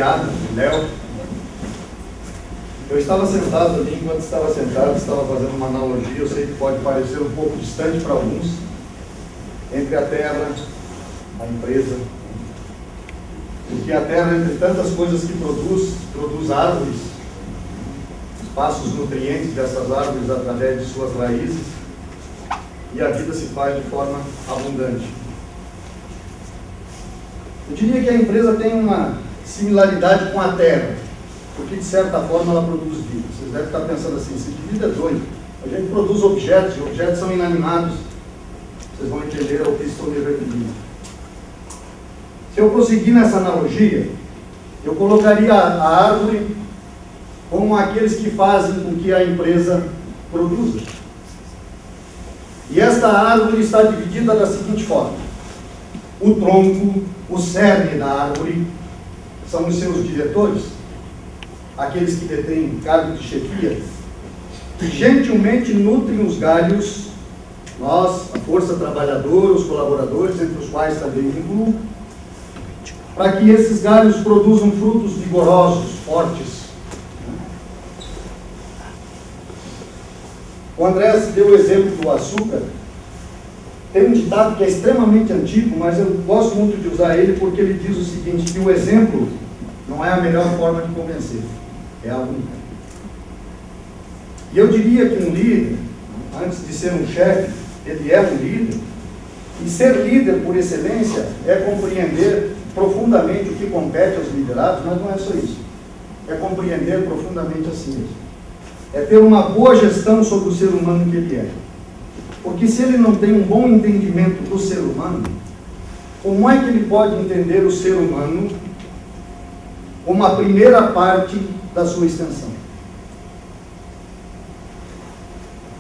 Adriana, Léo. Eu estava sentado ali, enquanto estava sentado, estava fazendo uma analogia, eu sei que pode parecer um pouco distante para alguns, entre a terra, a empresa. Porque a terra, entre tantas coisas que produz árvores, passa os nutrientes dessas árvores através de suas raízes, e a vida se faz de forma abundante. Eu diria que a empresa tem uma similaridade com a terra, porque de certa forma ela produz vida. Vocês devem estar pensando assim, se vida é doido, a gente produz objetos, e objetos são inanimados. Vocês vão entender ao que estou me referindo. Se eu prosseguir nessa analogia, eu colocaria a árvore como aqueles que fazem com que a empresa produza. E esta árvore está dividida da seguinte forma: o tronco, o cerne da árvore, são os seus diretores, aqueles que detêm cargo de chefia, que gentilmente nutrem os galhos, nós, a força trabalhadora, os colaboradores, entre os quais também me incluo, para que esses galhos produzam frutos vigorosos, fortes. O Andrés deu o exemplo do açúcar. Tem um ditado que é extremamente antigo, mas eu gosto muito de usar ele porque ele diz o seguinte, que o exemplo não é a melhor forma de convencer, é a única. E eu diria que um líder, antes de ser um chefe, ele é um líder, e ser líder por excelência é compreender profundamente o que compete aos liderados, mas não é só isso. É compreender profundamente a si mesmo. É ter uma boa gestão sobre o ser humano que ele é. Porque se ele não tem um bom entendimento do ser humano, como é que ele pode entender o ser humano como a primeira parte da sua extensão?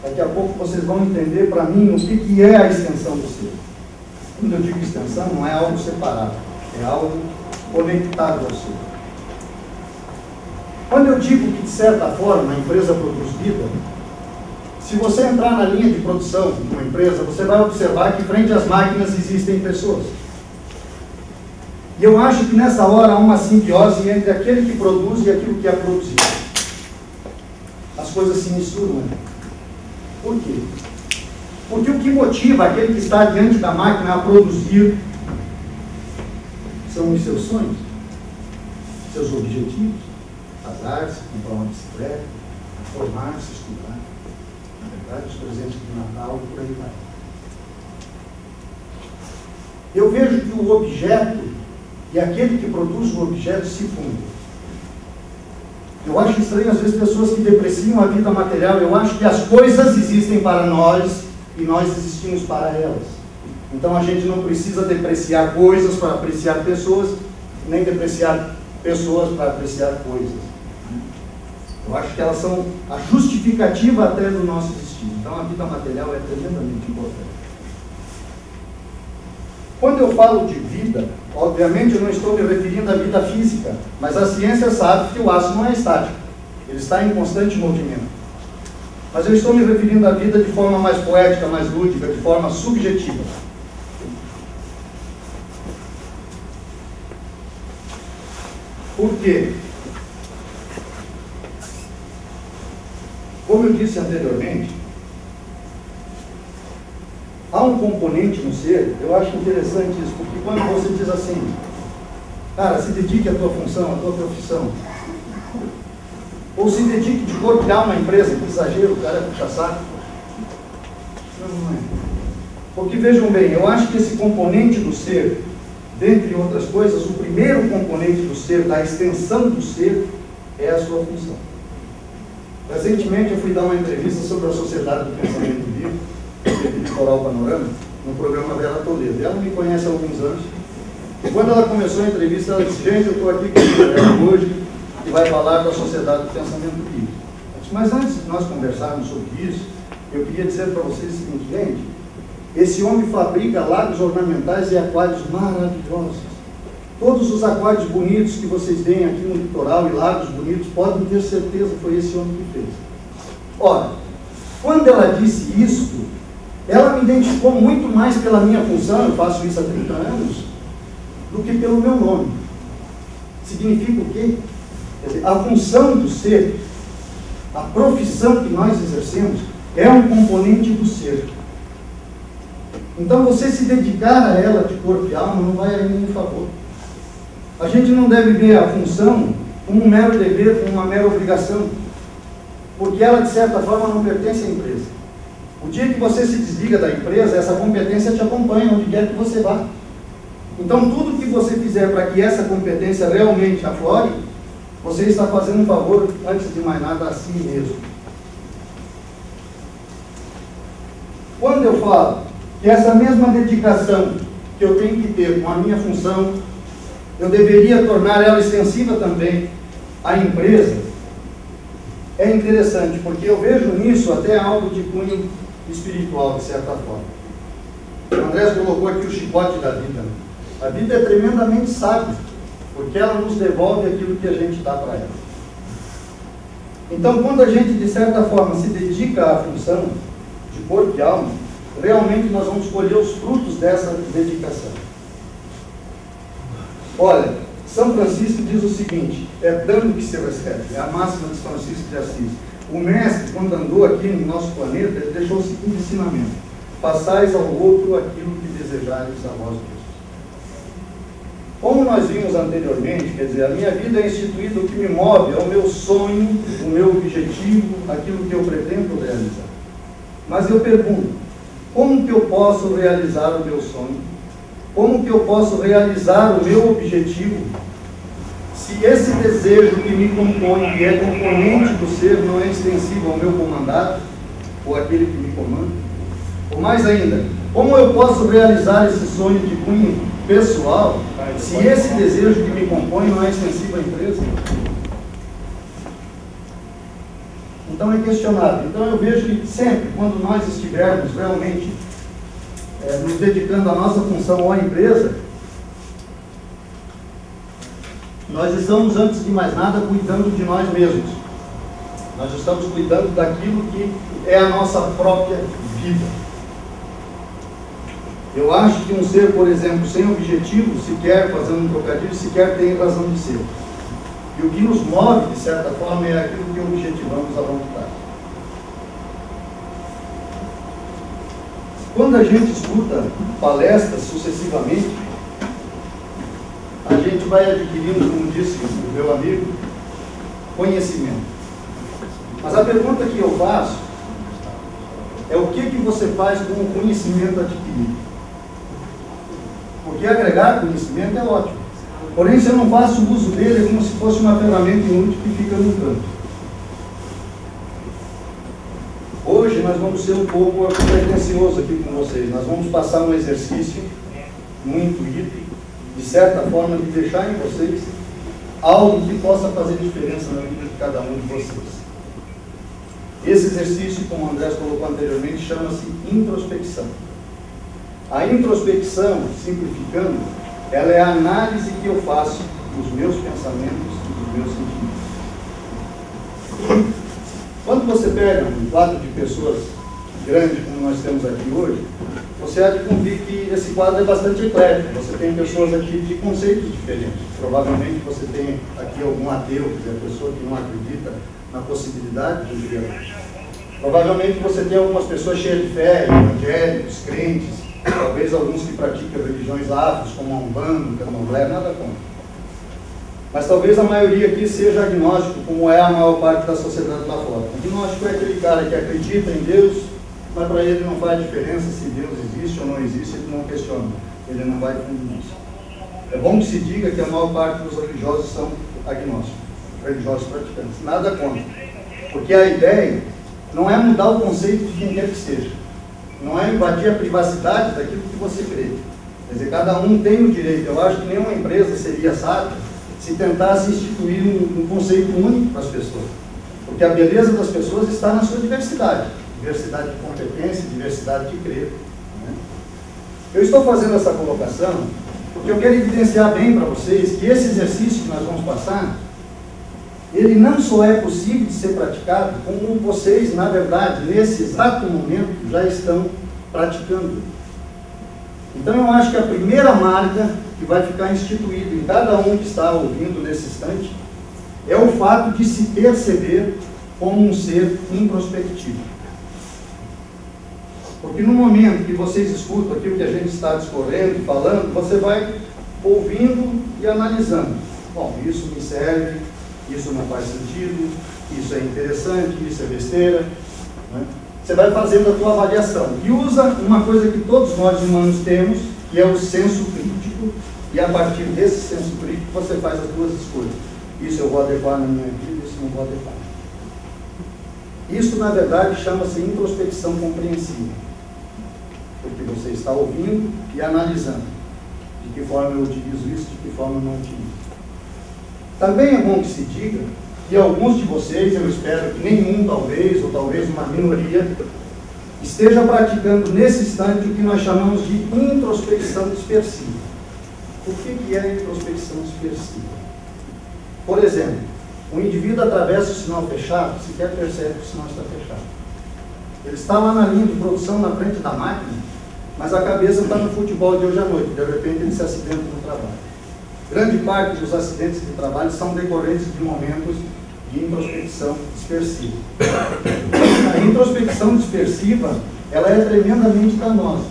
Daqui a pouco vocês vão entender para mim o que é a extensão do ser. Quando eu digo extensão, não é algo separado, é algo conectado ao ser. Quando eu digo que, de certa forma, a empresa produz vida, se você entrar na linha de produção de uma empresa, você vai observar que, frente às máquinas, existem pessoas. E eu acho que, nessa hora, há uma simbiose entre aquele que produz e aquilo que é produzido. As coisas se misturam, né? Por quê? Porque o que motiva aquele que está diante da máquina a produzir são os seus sonhos, seus objetivos, casar-se, comprar uma bicicleta, formar-se, estudar, na verdade, os presentes de Natal e por aí vai. Eu vejo que o objeto e aquele que produz o objeto se fundem. Eu acho estranho, às vezes, pessoas que depreciam a vida material. Eu acho que as coisas existem para nós e nós existimos para elas. Então, a gente não precisa depreciar coisas para apreciar pessoas, nem depreciar pessoas para apreciar coisas. Eu acho que elas são a justificativa até do nosso existir. Então, a vida material é tremendamente importante. Quando eu falo de vida, obviamente eu não estou me referindo à vida física, mas a ciência sabe que o aço não é estático, ele está em constante movimento. Mas eu estou me referindo à vida de forma mais poética, mais lúdica, de forma subjetiva. Por quê? Como eu disse anteriormente, há um componente no ser, eu acho interessante isso, porque quando você diz assim, cara, se dedique à tua função, à tua profissão, ou se dedique de corpo e alma à empresa, que exagero, o cara é puxa-saco. Não é. Porque vejam bem, eu acho que esse componente do ser, dentre outras coisas, o primeiro componente do ser, da extensão do ser, é a sua função. Recentemente eu fui dar uma entrevista sobre a Sociedade do Pensamento Vivo, de Coral Panorama, no programa Vera Toledo. Ela me conhece há alguns anos. E quando ela começou a entrevista, ela disse, gente, eu estou aqui com o Guilherme hoje, que vai falar da Sociedade do Pensamento Vivo. Mas antes de nós conversarmos sobre isso, eu queria dizer para vocês o seguinte, gente, esse homem fabrica lagos ornamentais e aquários maravilhosos. Todos os aquários bonitos que vocês veem aqui no litoral e lagos bonitos, podem ter certeza que foi esse homem que fez. Ora, quando ela disse isso, ela me identificou muito mais pela minha função, eu faço isso há 30 anos, do que pelo meu nome. significa o quê? Quer dizer, a função do ser, a profissão que nós exercemos, é um componente do ser. Então, você se dedicar a ela de corpo e alma não vai a nenhum favor. A gente não deve ver a função como um mero dever, como uma mera obrigação, porque ela, de certa forma, não pertence à empresa. O dia que você se desliga da empresa, essa competência te acompanha onde quer que você vá. Então, tudo que você fizer para que essa competência realmente aflore, você está fazendo um favor, antes de mais nada, a si mesmo. Quando eu falo que essa mesma dedicação que eu tenho que ter com a minha função, eu deveria tornar ela extensiva também à empresa, é interessante, porque eu vejo nisso até algo de cunho espiritual, de certa forma. O Andrés colocou aqui o chicote da vida. A vida é tremendamente sábia, porque ela nos devolve aquilo que a gente dá para ela. Então, quando a gente, de certa forma, se dedica à função de corpo e alma, realmente nós vamos colher os frutos dessa dedicação. Olha, São Francisco diz o seguinte: é dando que se recebe, é a máxima de Francisco de Assis. O mestre, quando andou aqui no nosso planeta, ele deixou o seguinte ensinamento: passais ao outro aquilo que desejares a vós mesmos. Como nós vimos anteriormente, quer dizer, a minha vida é instituída, o que me move é o meu sonho, o meu objetivo, aquilo que eu pretendo realizar. Mas eu pergunto, como que eu posso realizar o meu sonho? Como que eu posso realizar o meu objetivo se esse desejo que me compõe, que é componente do ser, não é extensivo ao meu comandado, ou àquele que me comanda? Ou mais ainda, como eu posso realizar esse sonho de cunho pessoal se esse desejo que me compõe não é extensivo à empresa? Então é questionável. Então eu vejo que sempre, quando nós estivermos realmente nos dedicando à nossa função ou à empresa, nós estamos, antes de mais nada, cuidando de nós mesmos. Nós estamos cuidando daquilo que é a nossa própria vida. Eu acho que um ser, por exemplo, sem objetivo, sequer, fazendo um trocadilho, sequer tem razão de ser. E o que nos move, de certa forma, é aquilo que objetivamos a longo prazo. Quando a gente escuta palestras sucessivamente, a gente vai adquirindo, como disse o meu amigo, conhecimento. Mas a pergunta que eu faço é: o que você faz com o conhecimento adquirido? Porque agregar conhecimento é ótimo. Porém, se eu não faço uso dele, é como se fosse uma ferramenta inútil que fica no canto. Hoje nós vamos ser um pouco pretensioso aqui com vocês. Nós vamos passar um exercício, um intuito, de certa forma, de deixar em vocês algo que possa fazer diferença na vida de cada um de vocês. Esse exercício, como o André colocou anteriormente, chama-se introspecção. A introspecção, simplificando, ela é a análise que eu faço dos meus pensamentos e dos meus sentimentos. Quando você pega um quadro de pessoas grande, como nós temos aqui hoje, você há de convir que esse quadro é bastante eclético. Você tem pessoas aqui de conceitos diferentes. Provavelmente você tem aqui algum ateu, quer dizer, a pessoa que não acredita na possibilidade de Deus. Provavelmente você tem algumas pessoas cheias de fé, evangélicos, crentes, talvez alguns que praticam religiões afros, como a Umbanda, Candomblé, nada contra. Mas talvez a maioria aqui seja agnóstico, como é a maior parte da sociedade lá fora. O agnóstico é aquele cara que acredita em Deus, mas para ele não faz diferença se Deus existe ou não existe, ele não questiona, ele não vai fundo nisso. É bom que se diga que a maior parte dos religiosos são agnósticos, religiosos praticantes, nada contra. Porque a ideia não é mudar o conceito de quem quer que seja, não é invadir a privacidade daquilo que você crê. Quer dizer, cada um tem o direito. Eu acho que nenhuma empresa seria sábia se tentasse instituir um conceito único para as pessoas. Porque a beleza das pessoas está na sua diversidade. Diversidade de competência, diversidade de crer. Né? Eu estou fazendo essa colocação porque eu quero evidenciar bem para vocês que esse exercício que nós vamos passar, ele não só é possível de ser praticado, como vocês, na verdade, nesse exato momento, já estão praticando. Então eu acho que a primeira marca que vai ficar instituída em cada um que está ouvindo nesse instante é o fato de se perceber como um ser introspectivo. Porque no momento que vocês escutam aquilo que a gente está discorrendo e falando, você vai ouvindo e analisando. Bom, isso me serve, isso não faz sentido, isso é interessante, isso é besteira, né? Você vai fazendo a tua avaliação e usa uma coisa que todos nós humanos temos, que é o senso crítico, e a partir desse senso crítico você faz as duas escolhas. Isso eu vou adequar na minha vida, isso não vou adequar. Isso, na verdade, chama-se introspecção compreensiva, porque você está ouvindo e analisando de que forma eu utilizo isso, de que forma eu não utilizo. Também é bom que se diga que alguns de vocês, eu espero que nenhum talvez, ou talvez uma minoria, esteja praticando nesse instante o que nós chamamos de introspecção dispersiva. O que é introspecção dispersiva? Por exemplo, o indivíduo atravessa o sinal fechado, sequer percebe que o sinal está fechado. Ele está lá na linha de produção, na frente da máquina, mas a cabeça está no futebol de hoje à noite, de repente ele se acidenta no trabalho. Grande parte dos acidentes de trabalho são decorrentes de momentos de introspecção dispersiva. A introspecção dispersiva, ela é tremendamente danosa,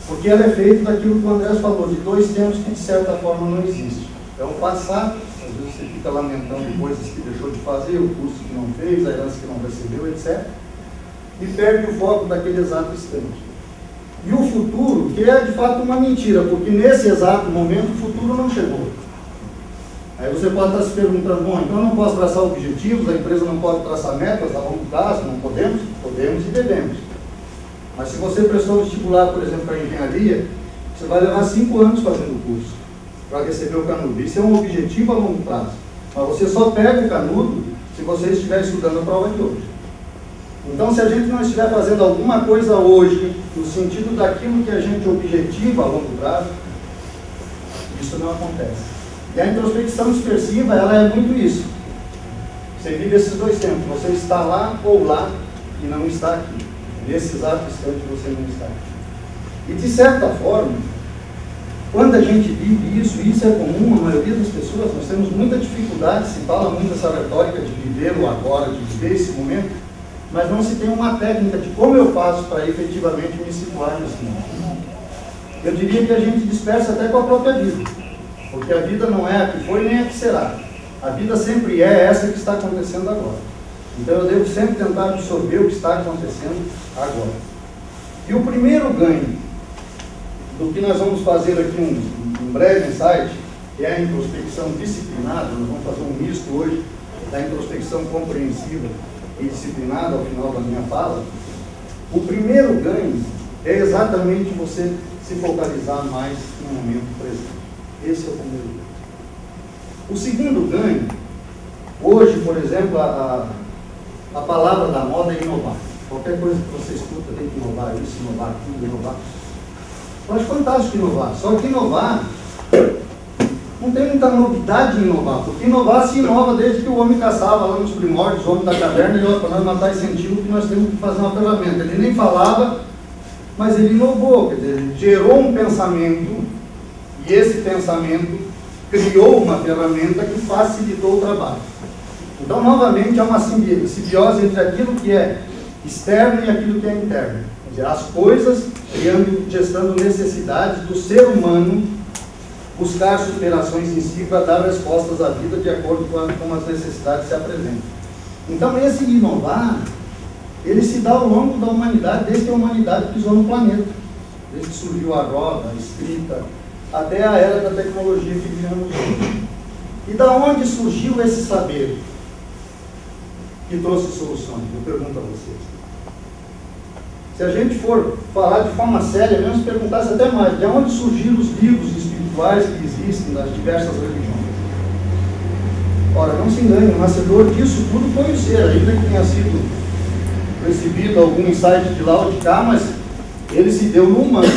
porque ela é feita daquilo que o Andrés falou, de dois termos que de certa forma não existem. É o passado, às vezes você fica lamentando coisas que deixou de fazer, o curso que não fez, a herança que não recebeu, etc. E perde o foco daquele exato instante. E o futuro, que é de fato uma mentira, porque nesse exato momento o futuro não chegou. Aí você pode estar se perguntando, bom, então eu não posso traçar objetivos, a empresa não pode traçar metas a longo prazo, não podemos? Podemos e devemos. Mas se você prestou vestibular, por exemplo, para engenharia, você vai levar 5 anos fazendo o curso para receber o canudo. Isso é um objetivo a longo prazo. Mas você só pega o canudo se você estiver estudando a prova de hoje. Então, se a gente não estiver fazendo alguma coisa hoje, no sentido daquilo que a gente objetiva a longo prazo, isso não acontece. E a introspecção dispersiva, ela é muito isso. Você vive esses dois tempos. Você está lá ou lá e não está aqui. Nesse exato instante você não está aqui. E de certa forma, quando a gente vive isso, e isso é comum, a maioria das pessoas, nós temos muita dificuldade, se fala muito essa retórica de viver o agora, de viver esse momento, mas não se tem uma técnica de como eu faço para efetivamente me situar nesse momento. Eu diria que a gente dispersa até com a própria vida, porque a vida não é a que foi nem a que será. A vida sempre é essa que está acontecendo agora. Então eu devo sempre tentar absorver o que está acontecendo agora. E o primeiro ganho do que nós vamos fazer aqui um breve insight, que é a introspecção disciplinada, nós vamos fazer um misto hoje da introspecção compreensiva e disciplinada ao final da minha fala. O primeiro ganho é exatamente você se focalizar mais no momento presente. Esse é o primeiro ganho. O segundo ganho, hoje, por exemplo, a palavra da moda é inovar. Qualquer coisa que você escuta tem que inovar isso, inovar aquilo, inovar. Eu acho fantástico inovar, só que inovar não tem muita novidade em inovar, porque inovar se inova desde que o homem caçava lá nos primórdios, o homem da caverna, e para nós matar esse antigo que nós temos que fazer uma ferramenta. Ele nem falava, mas ele inovou, quer dizer, ele gerou um pensamento, e esse pensamento criou uma ferramenta que facilitou o trabalho. Então, novamente, há uma simbiose entre aquilo que é externo e aquilo que é interno. Quer dizer, as coisas gestando necessidades do ser humano buscar superações em si para dar respostas à vida de acordo com as necessidades que se apresentam. Então, esse inovar, ele se dá ao longo da humanidade, desde que a humanidade pisou no planeta. Desde que surgiu a roda, a escrita, até a era da tecnologia que vivemos hoje. E da onde surgiu esse saber que trouxe soluções? Eu pergunto a vocês. Se a gente for falar de forma séria, mesmo perguntasse até mais, de onde surgiram os livros espirituais que existem nas diversas religiões? Ora, não se engane, o nascedor disso tudo foi o ser, ainda que tenha sido recebido algum insight de lá ou de cá, mas ele se deu no humano,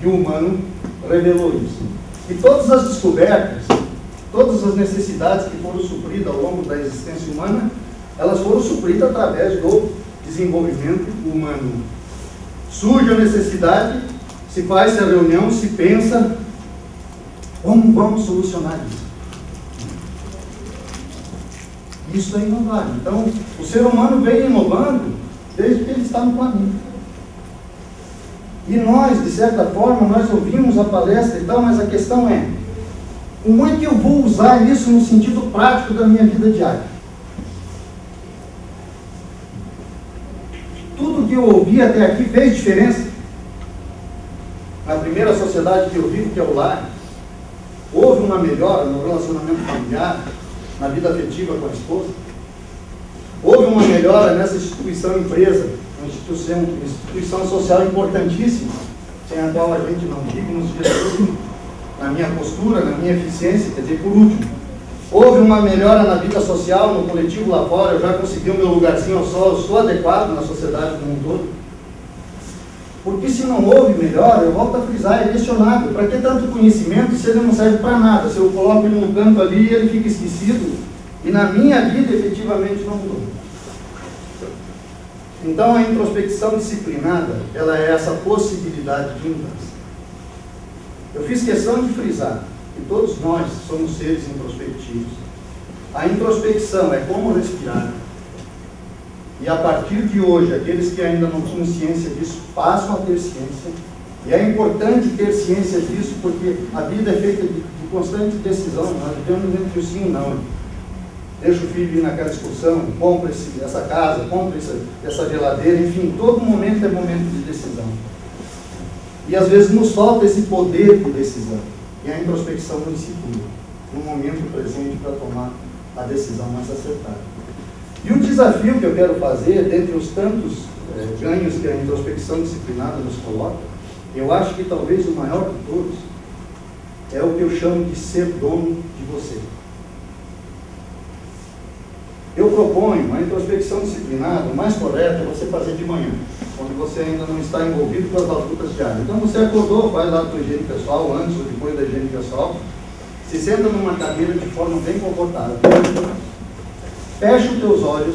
e o humano revelou isso. E todas as descobertas, todas as necessidades que foram supridas ao longo da existência humana, elas foram supridas através do desenvolvimento humano. Surge a necessidade, se faz a reunião, se pensa, como vamos solucionar isso? Isso é inovar. Então, o ser humano vem inovando desde que ele está no planeta. E nós, de certa forma, nós ouvimos a palestra e tal, mas a questão é, como é que eu vou usar isso no sentido prático da minha vida diária? Tudo que eu ouvi até aqui fez diferença? Na primeira sociedade que eu vivo, que é o lar, houve uma melhora no relacionamento familiar, na vida afetiva com a esposa? Houve uma melhora nessa instituição empresa, uma instituição social importantíssima, sem a qual a gente não vive nos dias de hoje, na minha postura, na minha eficiência, quer dizer, por último. Houve uma melhora na vida social, no coletivo lá fora, eu já consegui o meu lugarzinho ao sol, eu estou adequado na sociedade como um todo. Porque se não houve melhora, eu volto a frisar, é questionável. Para que tanto conhecimento se ele não serve para nada? Se eu coloco ele no canto ali, ele fica esquecido. E na minha vida, efetivamente, não mudou. Então, a introspecção disciplinada, ela é essa possibilidade de mudança. Eu fiz questão de frisar que todos nós somos seres introspectivos. A introspecção é como respirar. E a partir de hoje, aqueles que ainda não tinham ciência disso, passam a ter ciência. E é importante ter ciência disso, porque a vida é feita de constante decisão. Nós vivemos entre o sim e o não. Deixa o filho ir naquela excursão, compra essa casa, compra essa geladeira, enfim, todo momento é momento de decisão. E às vezes nos falta esse poder de decisão. E a introspecção nos situa no momento presente para tomar a decisão mais acertada. E o desafio que eu quero fazer, dentre os tantos ganhos que a introspecção disciplinada nos coloca, eu acho que talvez o maior de todos é o que eu chamo de ser dono de você. Eu proponho a introspecção disciplinada, o mais correto é você fazer de manhã, quando você ainda não está envolvido com as labutas diárias. Então você acordou, faz lá a tua higiene pessoal, antes ou depois da higiene pessoal, se senta numa cadeira de forma bem confortável. Fecha os teus olhos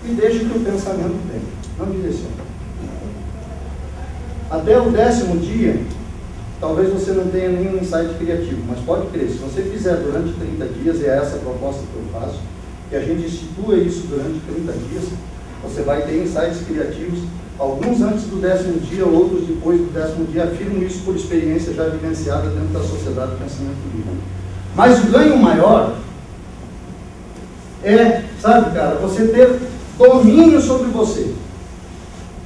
e deixa o teu pensamento dentro, não direciona. Até o 10º dia, talvez você não tenha nenhum insight criativo, mas pode crer, se você fizer durante 30 dias, e é essa a proposta que eu faço, que a gente institua isso durante 30 dias, você vai ter insights criativos, alguns antes do 10º dia, outros depois do 10º dia, afirmo isso por experiência já vivenciada dentro da sociedade do pensamento livre. Mas o ganho maior é, sabe, cara, você ter domínio sobre você.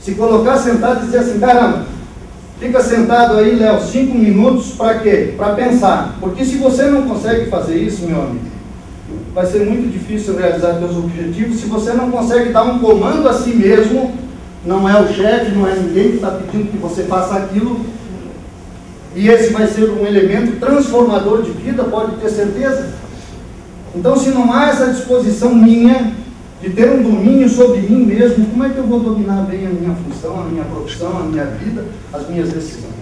Se colocar sentado e dizer assim, caramba, fica sentado aí, Léo, 5 minutos, para quê? Para pensar. Porque se você não consegue fazer isso, meu amigo, vai ser muito difícil realizar seus objetivos. Se você não consegue dar um comando a si mesmo, não é o chefe, não é ninguém que está pedindo que você faça aquilo, e esse vai ser um elemento transformador de vida, pode ter certeza. Então, se não há essa disposição minha de ter um domínio sobre mim mesmo, como é que eu vou dominar bem a minha função, a minha profissão, a minha vida, as minhas decisões?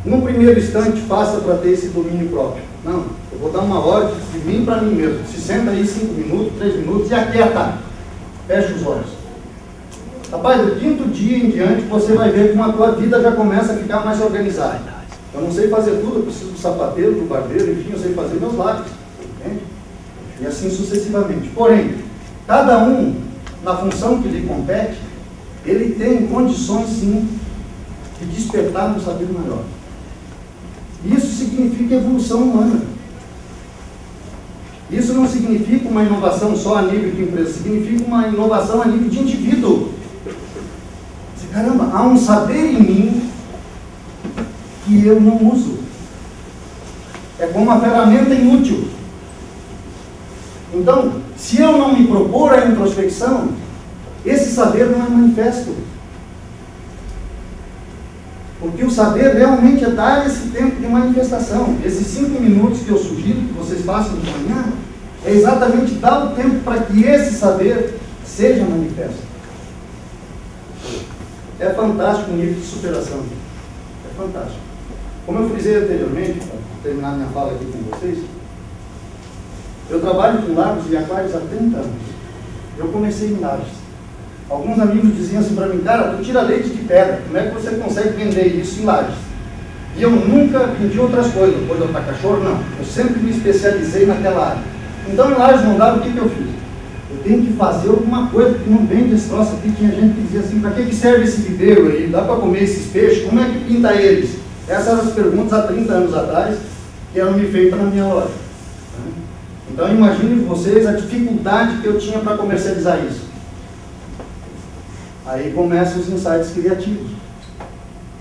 No primeiro instante, faça para ter esse domínio próprio. Não, eu vou dar uma ordem de mim para mim mesmo. Se senta aí 5 minutos, 3 minutos e aquieta. Fecha os olhos. Rapaz, do 5º dia em diante, você vai ver como a tua vida já começa a ficar mais organizada. Eu não sei fazer tudo, eu preciso do sapateiro, do barbeiro, enfim, eu sei fazer meus lábios. Entende? E assim sucessivamente. Porém, cada um, na função que lhe compete, ele tem condições, sim, de despertar um saber maior. Isso significa evolução humana. Isso não significa uma inovação só a nível de empresa, significa uma inovação a nível de indivíduo. Caramba, há um saber em mim que eu não uso. É como uma ferramenta inútil. Então, se eu não me propor a introspecção, esse saber não é manifesto. Porque o saber realmente é dar esse tempo de manifestação. Esses 5 minutos que eu sugiro que vocês façam de manhã, é exatamente dar o tempo para que esse saber seja manifesto. É fantástico o nível de superação. É fantástico. Como eu frisei anteriormente, para terminar minha fala aqui com vocês, eu trabalho com lagos e aquários há 30 anos. Eu comecei em Lages. Alguns amigos diziam assim para mim, cara, tu tira leite de pedra, como é que você consegue vender isso em Lages? E eu nunca vendi outras coisas, coisa para cachorro, não. Eu sempre me especializei naquela área. Então em Lages não dava, o que eu fiz? Eu tenho que fazer alguma coisa, porque não vende esse troço aqui. Tinha gente que dizia assim, para que serve esse viveiro aí? Dá para comer esses peixes? Como é que pinta eles? Essas eram as perguntas há 30 anos atrás, que eram me feitas na minha loja. Então imagine vocês a dificuldade que eu tinha para comercializar isso. Aí começam os insights criativos.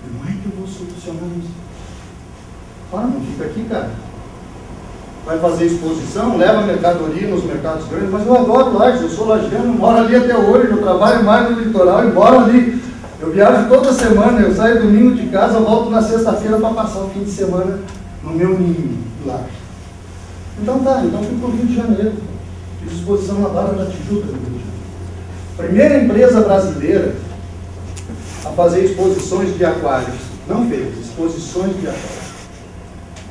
Como é que eu vou solucionar isso? Fala, não fica aqui, cara. Vai fazer exposição, leva mercadoria nos mercados grandes, mas eu adoro Lages, eu sou lagiano, moro ali até hoje, eu trabalho mais no litoral e moro ali. Eu viajo toda semana, eu saio domingo de casa, volto na sexta-feira para passar o fim de semana no meu ninho, lá. Então tá, então fui para o Rio de Janeiro. Fiz exposição na Barra da Tijuca, no Rio de Janeiro. Primeira empresa brasileira a fazer exposições de aquários. Não fez, exposições de aquários.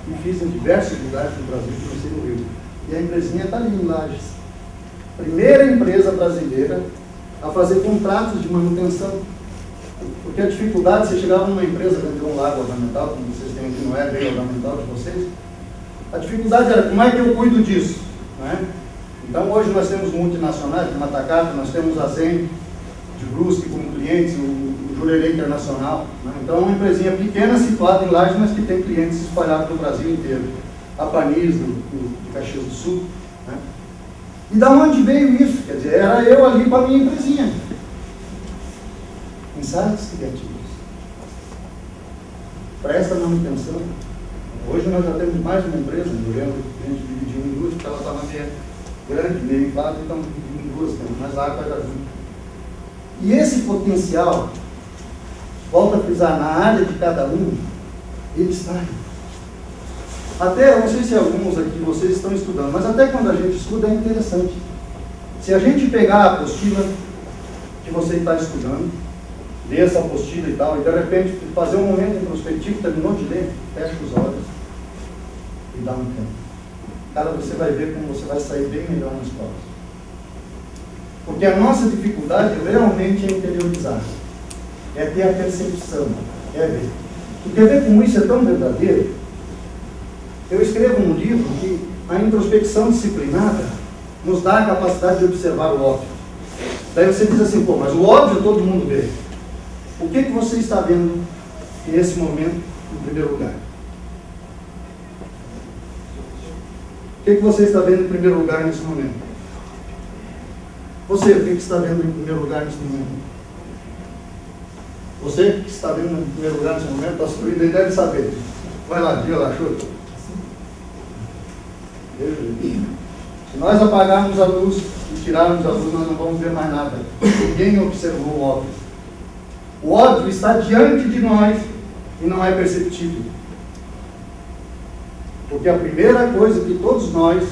E fiz em diversos lugares do Brasil, comecei no Rio. E a empresinha está ali em Lages. Primeira empresa brasileira a fazer contratos de manutenção. Porque a dificuldade, você chegava numa empresa vender um lago ornamental, como vocês têm aqui, não é bem ornamental de vocês, a dificuldade era como é que eu cuido disso, né? Então hoje nós temos multinacionais, como a Takata, nós temos a Zen de Brusque como clientes, o Jurerê Internacional, né? Então é uma empresinha pequena situada em Lages, mas que tem clientes espalhados no Brasil inteiro. A Panis, de Caxias do Sul, né? E da onde veio isso? Quer dizer, era eu ali com a minha empresinha. Insights criativos. Presta manutenção. Hoje nós já temos mais de uma empresa, eu lembro que a gente dividiu em duas, porque ela estava meio grande, meio inflada, então dividiu em duas, mas a água era junto. E esse potencial, volto a frisar, na área de cada um, ele está aí. Até, eu não sei se alguns aqui vocês estão estudando, mas até quando a gente estuda é interessante. Se a gente pegar a apostila que você está estudando, ler essa apostila e tal, e de repente fazer um momento introspectivo, terminou de ler, fecha os olhos e dá um tempo. Cara, você vai ver como você vai sair bem melhor nas provas. Porque a nossa dificuldade realmente é interiorizar, é ter a percepção, é ver. E quer ver como isso é tão verdadeiro? Eu escrevo um livro que a introspecção disciplinada nos dá a capacidade de observar o óbvio. Daí você diz assim, pô, mas o óbvio todo mundo vê. O que você está vendo nesse momento, em primeiro lugar? O que você está vendo em primeiro lugar nesse momento? Você, o que está vendo em primeiro lugar nesse momento? Você que está vendo em primeiro lugar nesse momento, está sorrindo, ele deve saber. Vai lá, diga lá, chuta. Se nós apagarmos a luz e tirarmos a luz, nós não vamos ver mais nada. Ninguém observou o óbvio. O óbvio está diante de nós e não é perceptível. Porque a primeira coisa que todos nós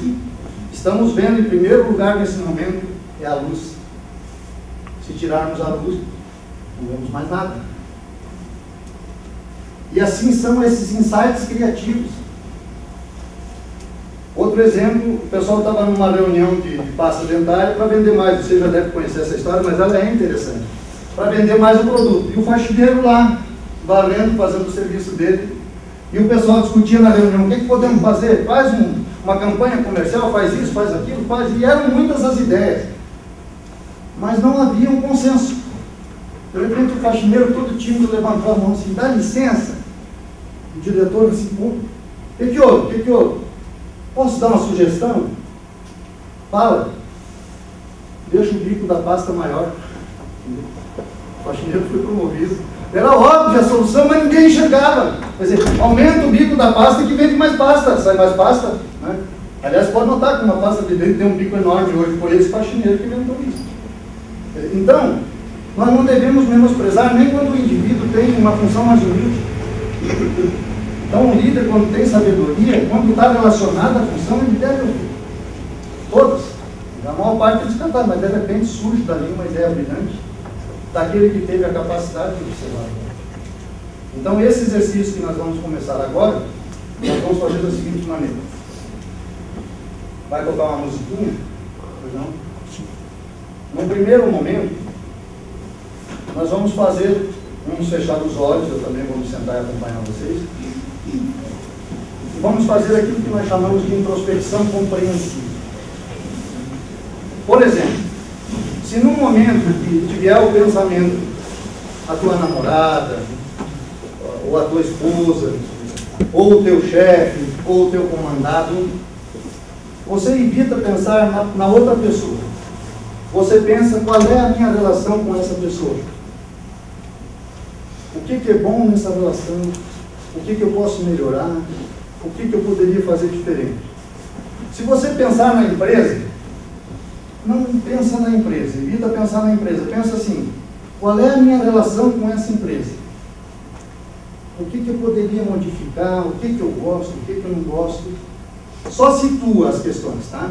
estamos vendo em primeiro lugar nesse momento é a luz. Se tirarmos a luz, não vemos mais nada. E assim são esses insights criativos. Outro exemplo, o pessoal estava numa reunião de pasta dentária para vender mais. Você já deve conhecer essa história, mas ela é interessante. Para vender mais o produto. E o faxineiro lá, varrendo, fazendo o serviço dele. E o pessoal discutia na reunião, o que podemos fazer? Faz uma campanha comercial, faz isso, faz aquilo, faz... E eram muitas as ideias. Mas não havia um consenso. De repente o faxineiro, todo tímido, levantou a mão assim, dá licença. O diretor assim, pô, o que houve? O que houve? Posso dar uma sugestão? Fala. Deixa o bico da pasta maior. O faxineiro foi promovido. Era óbvio a solução, mas ninguém enxergava. Quer dizer, aumenta o bico da pasta que vende mais pasta. Sai mais pasta. Né? Aliás, pode notar que uma pasta de dentro tem um bico enorme hoje. Foi esse faxineiro que inventou isso. Então, nós não devemos menosprezar nem quando o indivíduo tem uma função mais humilde. Então, um líder, quando tem sabedoria, quando está relacionado à função, ele deve ouvir. Todos. A maior parte eles cantaram, mas de repente surge dali uma ideia brilhante daquele que teve a capacidade de observar. Então, esse exercício que nós vamos começar agora, nós vamos fazer da seguinte maneira. Vai tocar uma musiquinha? Pois não? No primeiro momento, nós vamos fechar os olhos, eu também vou me sentar e acompanhar vocês. E vamos fazer aquilo que nós chamamos de introspecção compreensiva. Por exemplo, se num momento que te vier o pensamento, a tua namorada, ou a tua esposa, ou o teu chefe, ou o teu comandado, você evita pensar na outra pessoa. Você pensa qual é a minha relação com essa pessoa. O que é bom nessa relação? O que eu posso melhorar? O que eu poderia fazer diferente? Se você pensar na empresa, não pensa na empresa, evita pensar na empresa. Pensa assim, qual é a minha relação com essa empresa? O que eu poderia modificar? O que eu gosto? O que eu não gosto? Só situa as questões, tá?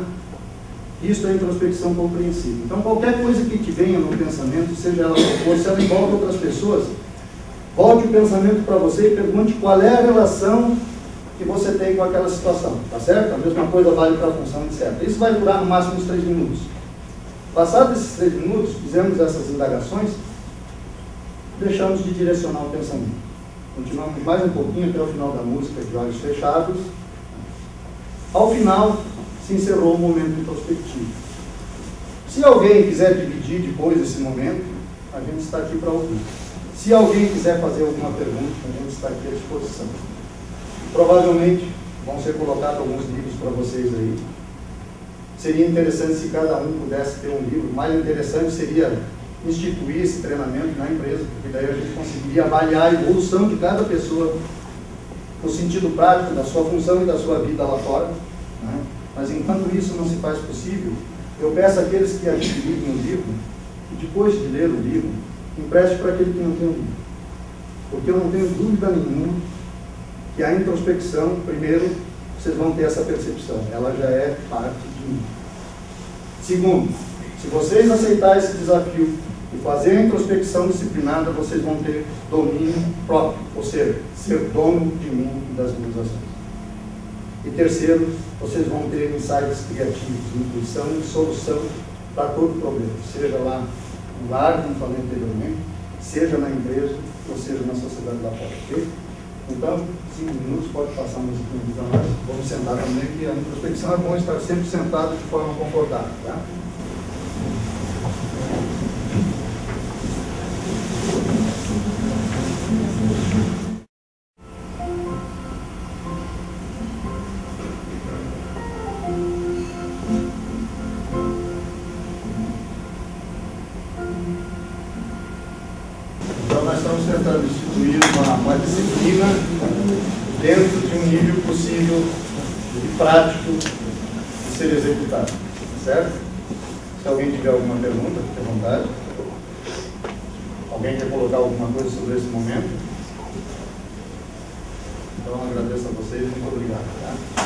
Isso é introspecção compreensiva. Então, qualquer coisa que te venha no pensamento, seja ela qual for, se ela envolve outras pessoas, volte o pensamento para você e pergunte qual é a relação que você tem com aquela situação, tá certo? A mesma coisa vale para a função, etc. Isso vai durar no máximo uns 3 minutos. Passados esses 3 minutos, fizemos essas indagações, deixamos de direcionar o pensamento. Continuamos mais um pouquinho até o final da música, de olhos fechados. Ao final, se encerrou o momento introspectivo. Se alguém quiser dividir depois desse momento, a gente está aqui para ouvir. Se alguém quiser fazer alguma pergunta, a gente está aqui à disposição. Provavelmente vão ser colocados alguns livros para vocês aí. Seria interessante se cada um pudesse ter um livro. O mais interessante seria instituir esse treinamento na empresa, porque daí a gente conseguiria avaliar a evolução de cada pessoa no sentido prático da sua função e da sua vida lá fora, né? Mas enquanto isso não se faz possível, eu peço àqueles que adquirirem o livro, que depois de ler o livro, empreste para aquele que não tem o livro. Porque eu não tenho dúvida nenhuma que a introspecção, primeiro, vocês vão ter essa percepção, ela já é parte de mim. Segundo, se vocês aceitarem esse desafio e fazer a introspecção disciplinada, vocês vão ter domínio próprio, ou seja, ser dono de mim e das minhas ações. E terceiro, vocês vão ter insights criativos, intuição e solução para todo problema, seja lá no lar, como falei anteriormente, seja na empresa, ou seja na sociedade lá fora, ok? Então, 5 minutos, pode passar mais 5 minutos a mais. Vamos sentar também, que a introspecção é bom estar sempre sentado de forma confortável, tá? Então, nós estamos tentando instituir uma disciplina dentro de um nível possível e prático de ser executado, certo? Se alguém tiver alguma pergunta, fique à vontade. Alguém quer colocar alguma coisa sobre esse momento? Então, eu agradeço a vocês, muito obrigado. Tá?